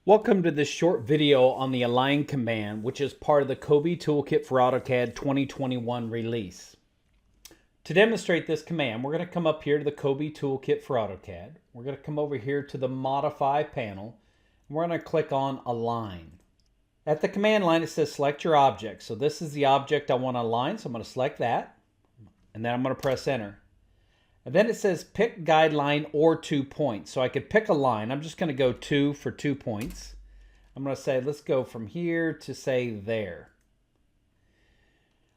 Welcome to this short video on the Align command, which is part of the Kobe Toolkit for AutoCAD 2021 release. To demonstrate this command, we're going to come up here to the Kobe Toolkit for AutoCAD. We're going to come over here to the Modify panel, and we're going to click on Align. At the command line, it says select your object. So this is the object I want to align, so I'm going to select that, and then I'm going to press Enter. And then it says pick guideline or 2 points. So I could pick a line. I'm just going to go 2 for 2 points. I'm going to say, let's go from here to say there.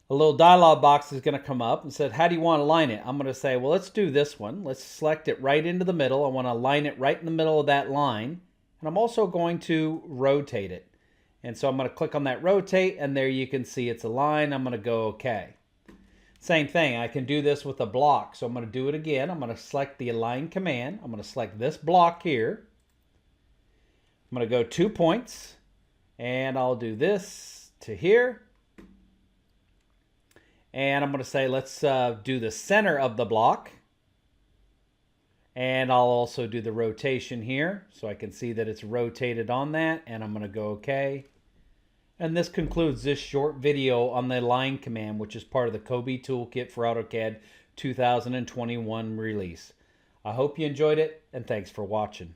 A little dialog box is going to come up and said, how do you want to align it? I'm going to say, well, let's do this one. Let's select it right into the middle. I want to align it right in the middle of that line. And I'm also going to rotate it. And so I'm going to click on that rotate, and there you can see it's aligned. I'm going to go OK. Same thing, I can do this with a block. So I'm going to do it again. I'm going to select the Align command. I'm going to select this block here. I'm going to go 2 points, and I'll do this to here. And I'm going to say, let's do the center of the block. And I'll also do the rotation here, so I can see that it's rotated on that, and I'm going to go OK. And this concludes this short video on the Align command, which is part of the Kobe Toolkit for AutoCAD 2021 release. I hope you enjoyed it, and thanks for watching.